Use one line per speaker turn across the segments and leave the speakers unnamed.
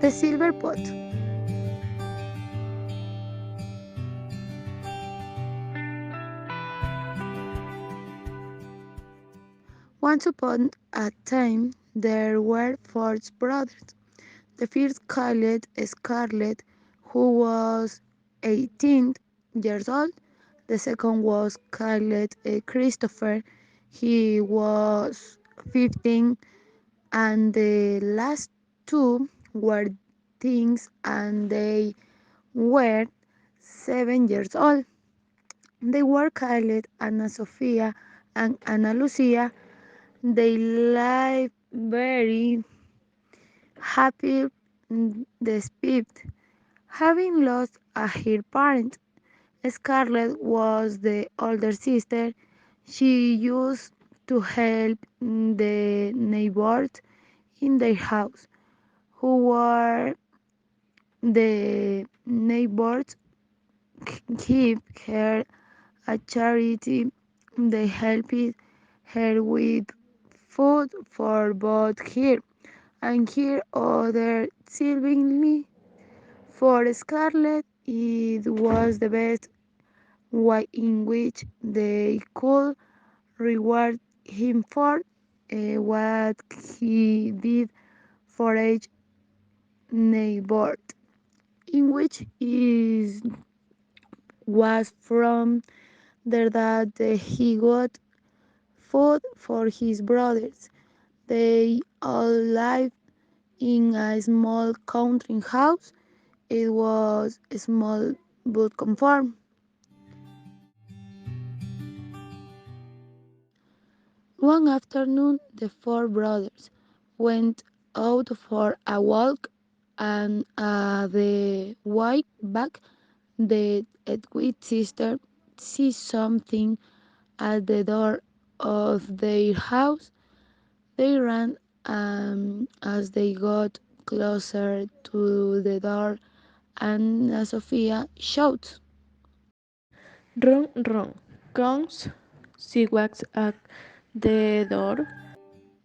The silver pot. Once upon a time there were four brothers. The first called Scarlet, who was 18 years old. The second was called Christopher, he was 15, and the last two were teens and they were 7 years old. They were called Anna Sofia and Anna Lucia. They lived very happy despite having lost her parent. Scarlett was the older sister. She used to help the neighbors in their house, who were the neighbors give her a charity. They helped her with food for both her and her other siblings. For Scarlett, it was the best way in which they could reward him for what he did for each neighbor, in which is was from there that he got food for his brothers. They all lived in a small country house. It was small but comfortable. One afternoon, the four brothers went out for a walk, and the way back, the Edward sister sees something at the door of their house. They ran, as they got closer to the door, and Sophia shouts.
Run, run, comes, she walks at the door.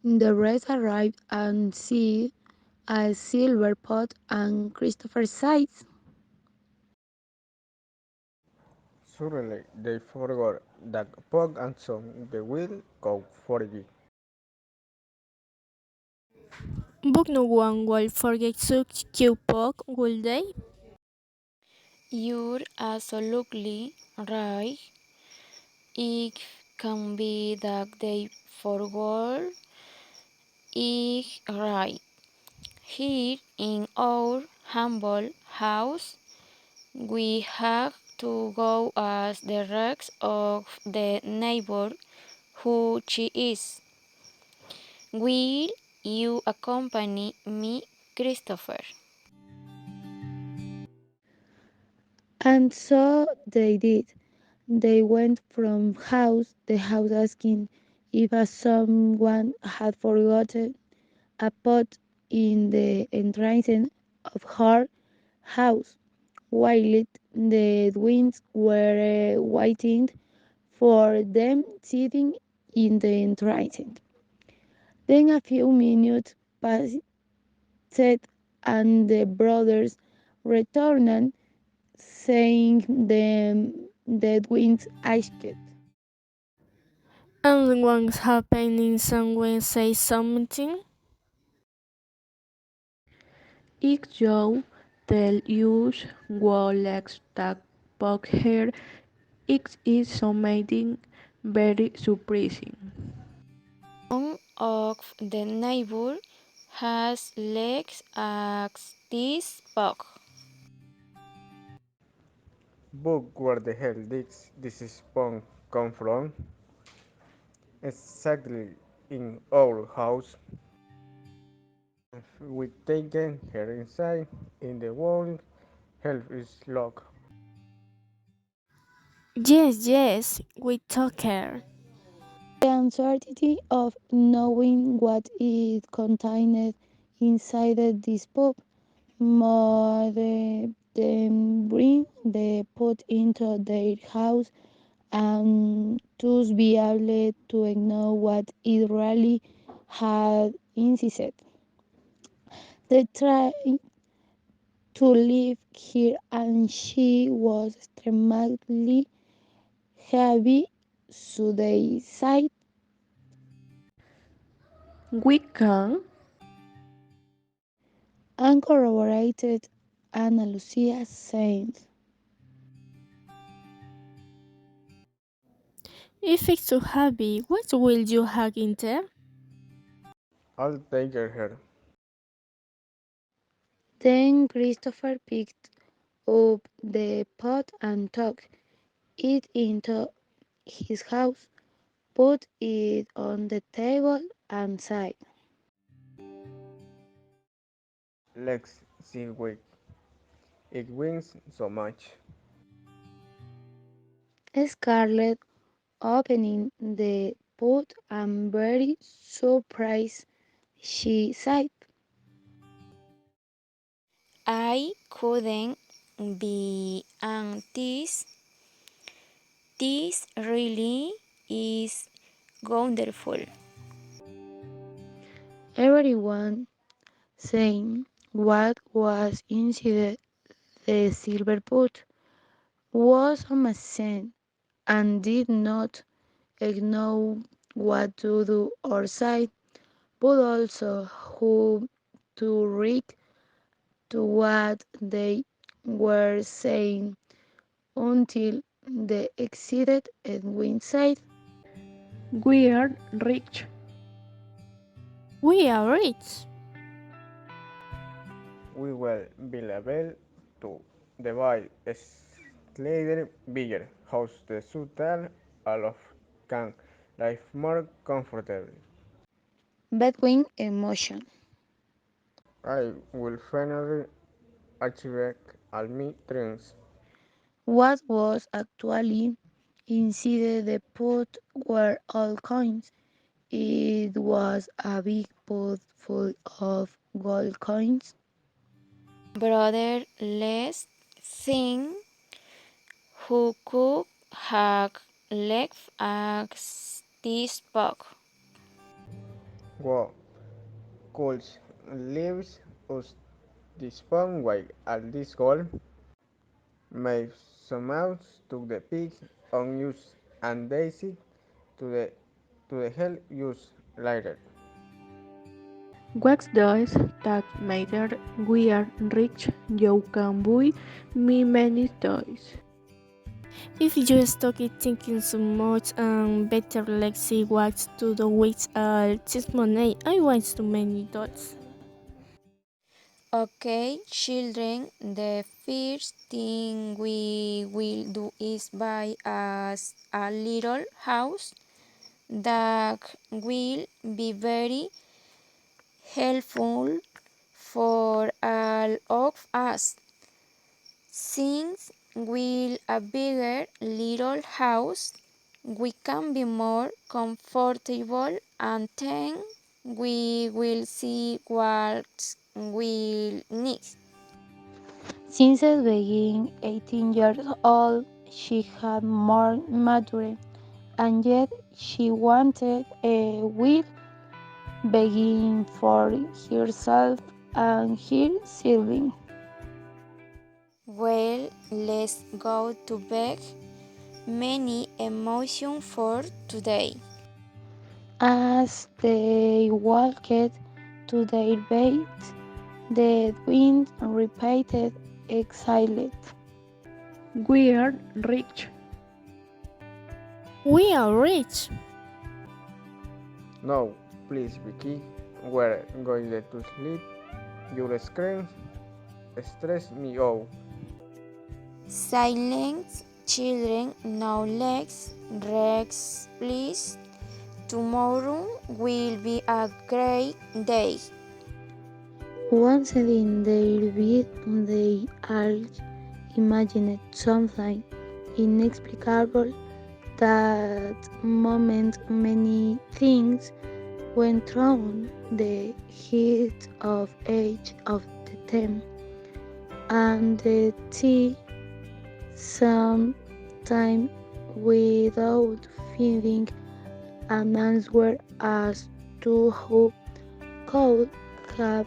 The rest arrived and see a silver pot and Christopher sighs.
Suddenly they forgot that Pug and Son they will go for you.
But no one will forget such cute book, will they?
You're absolutely right. It can be that they forgot it right. Here in our humble house, we have to go as the rest of the neighbor who she is. Will you accompany me, Christopher?
And so they did. They went from house to house asking if someone had forgotten a pot in the entrance of her house, while the twins were waiting for them sitting in the entrance. Then a few minutes passed, and the brothers returned, saying the twins asked.
And once happening, someone say something.
Ik jou tell you what legs that poke here. It is something very surprising.
One of the neighbor has legs as this bug.
Book where the hell this spawn come from? Exactly in our house. We taken her inside in the wall. Help is locked.
Yes, yes, we took her.
The uncertainty of knowing what is contained inside this pub made them bring the pot into their house and thus be able to know what it really had inside. They tried to live here, and she was extremely happy, so they said.
We can.
And corroborated Ana Lucia saying,
If it's so happy, what will you have in there?
I'll take her.
Then Christopher picked up the pot and took it into his house, put it on the table, and said,
Let's see why it wins so much.
Scarlett, opening the pot and very surprised, she said,
I couldn't be and this really is wonderful.
everyone saying what was inside the silver pot was amazing and did not know what to do or say, but also who to react to what they were saying until they exited Edwin's side.
We are rich.
We are rich.
We will be able to divide a slightly bigger house to suit all of can live more comfortably.
Bedwin emotion.
I will finally achieve all my dreams.
What was actually inside the pot were all coins. It was a big pot full of gold coins.
Brother, let's think who could have left us this book.
Wow, Coles leaves us this pond while all this gold. My mouse took the pig on use and Daisy to the hell use later.
Wax does that matter. We are rich. You can buy me many toys.
If you stuck it thinking so much and better let's see what to do with all this money, I want too many dots.
Okay, children, the first thing we will do is buy us a little house that will be very helpful for all of us. Since with a bigger little house, we can be more comfortable and then we will see what we need.
Since being 18 years old, she had more mature, and yet she wanted a will begging for herself and her sibling.
Well, let's go to bed. Many emotions for today.
As they walked to their bed, the wind repeated, exiled.
We are rich.
We are rich.
No, please, Vicky, we're going to sleep. Your screams stress me out.
Silence, children, now let's rest, please. Tomorrow will be a great day.
Once in their bed, they all imagined something inexplicable. That moment, many things went wrong. The heat of age of the time and the tea, some time without finding an answer as to who could have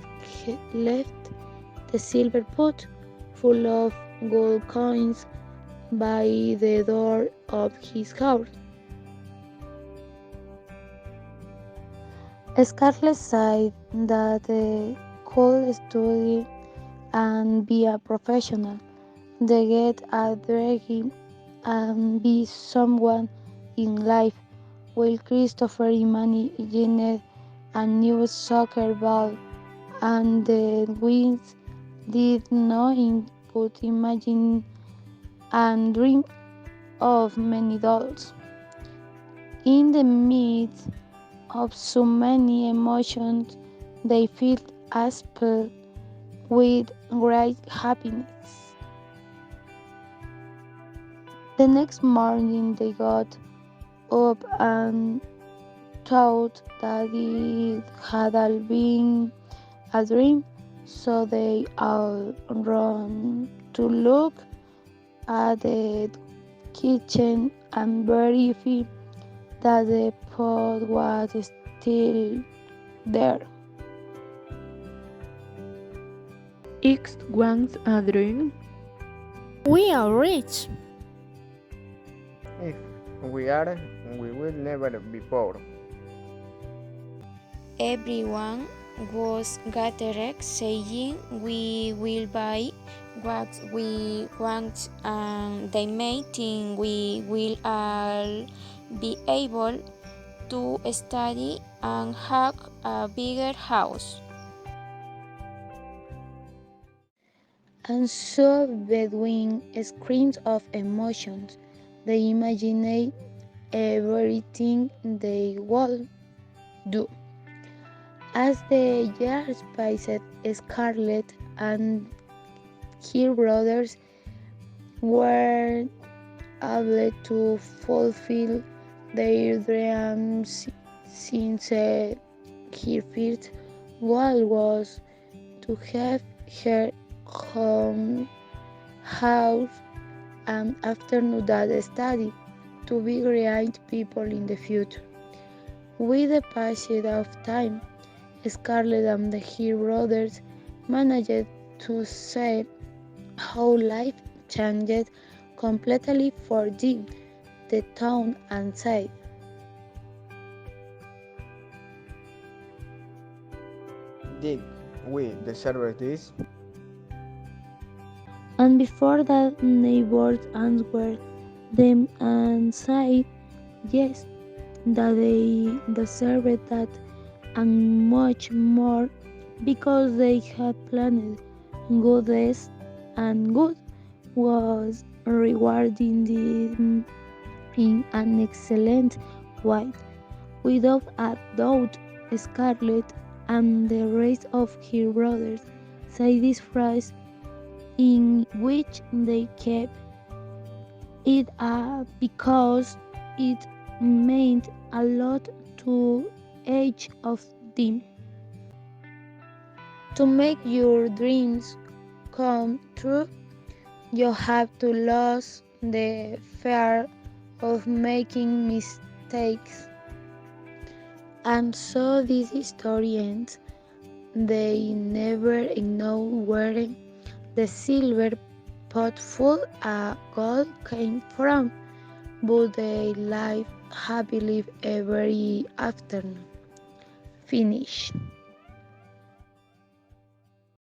left the silver pot. full of gold coins by the door of his house. Scarlett said that they could study and be a professional. They get a degree and be someone in life, while Christopher imagined a new soccer ball, and the Wings did not but imagine and dream of many dolls. In the midst of so many emotions, they felt a spell with great happiness. The next morning they got up and thought that it had all been a dream, so they all ran to look at the kitchen and verified that the pot was still there.
It once a dream.
We are rich.
If we are, we will never be poor.
Everyone was gathered, saying, "We will buy what we want," and they may think we will all be able to study and have a bigger house.
And so between screams of emotions, they imagined everything they would do. As the years passed, Scarlett and her brothers were able to fulfill their dreams since her first goal was to have her own house and afternoon that study to be great people in the future. With the passage of time, Scarlett and her brothers managed to see how life changed completely for them, the town and side.
Did we deserve this?
And before that, neighbors answered them and said yes, that they deserved that and much more because they had planned goodness and good was rewarding them in an excellent way. Without a doubt, Scarlett and the rest of her brothers say this phrase in which they kept it up because it meant a lot to each of them. To make your dreams come true, you have to lose the fear of making mistakes. And so this story ends. They never know where the silver pot full of gold came from, but they live happily ever after. Finish.